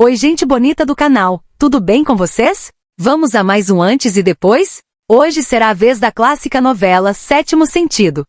Oi, gente bonita do canal, tudo bem com vocês? Vamos a mais um antes e depois? Hoje será a vez da clássica novela Sétimo Sentido.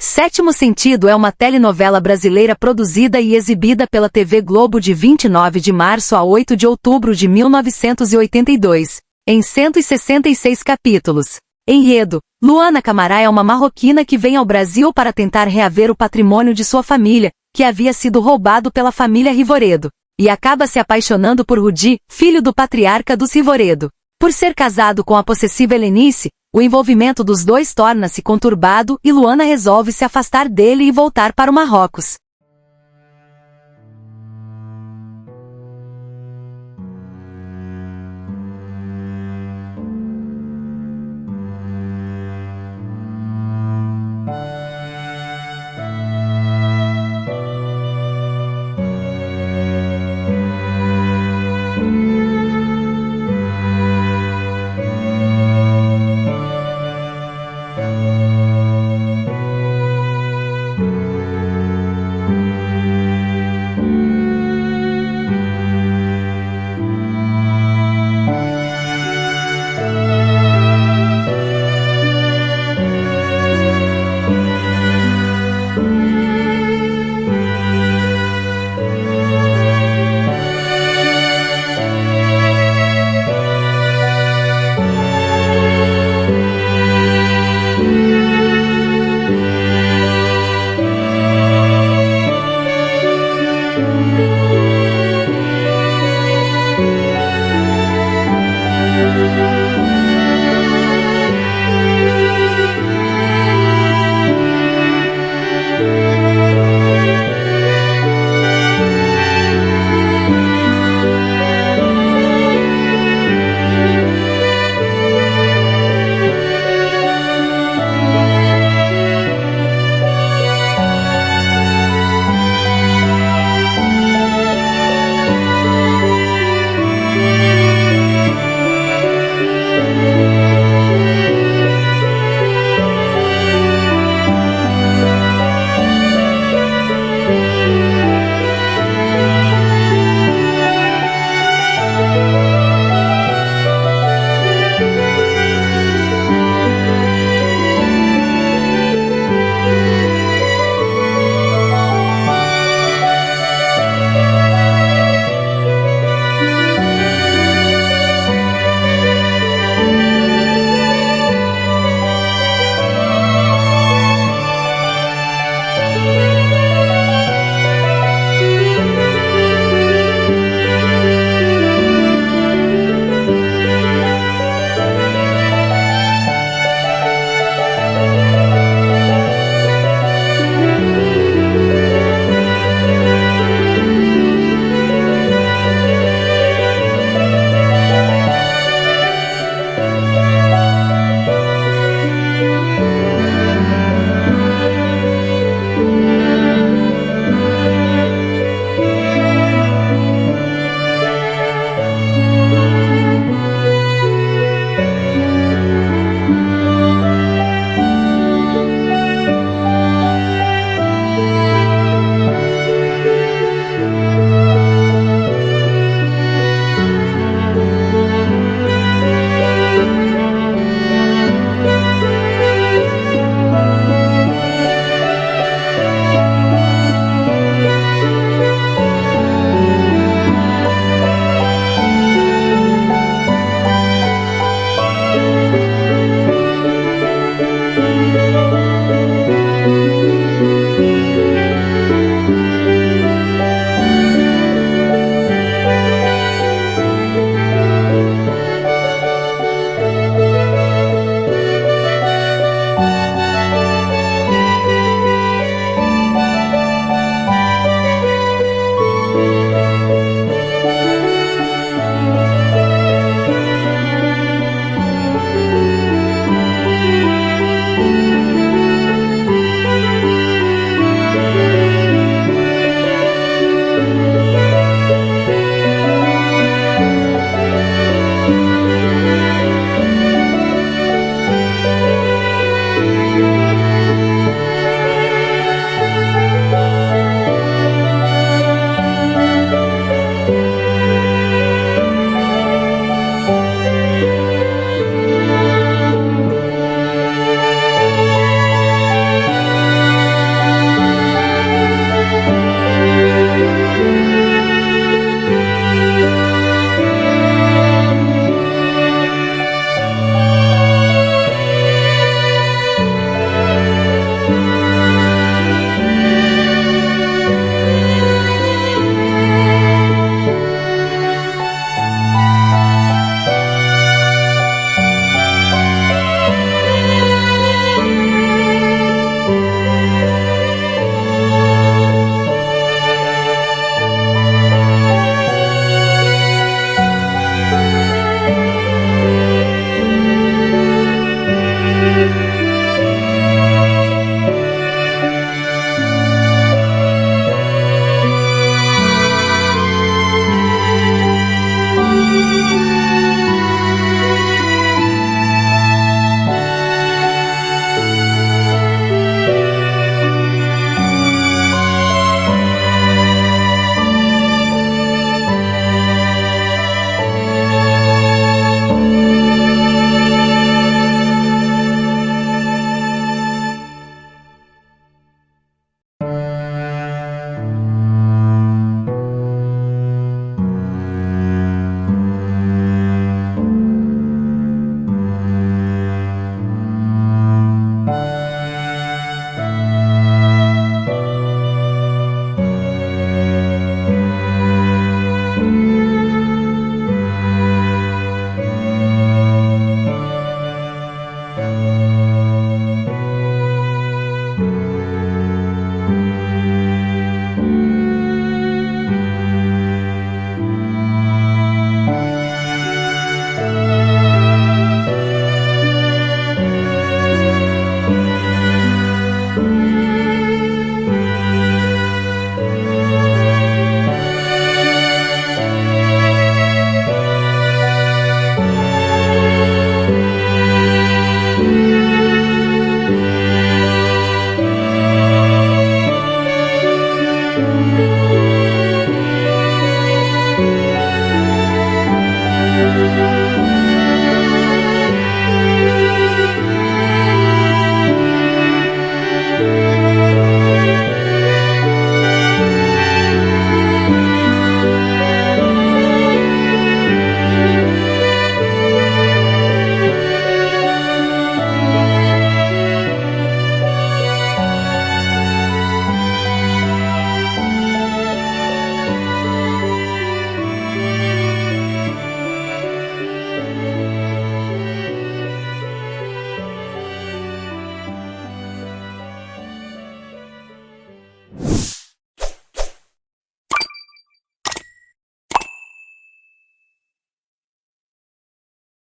Sétimo Sentido é uma telenovela brasileira produzida e exibida pela TV Globo de 29 de março a 8 de outubro de 1982, em 166 capítulos. Enredo: Luana Camará é uma marroquina que vem ao Brasil para tentar reaver o patrimônio de sua família, que havia sido roubado pela família Rivoredo, e acaba se apaixonando por Rudi, filho do patriarca dos Rivoredo. Por ser casado com a possessiva Helenice, o envolvimento dos dois torna-se conturbado e Luana resolve se afastar dele e voltar para o Marrocos.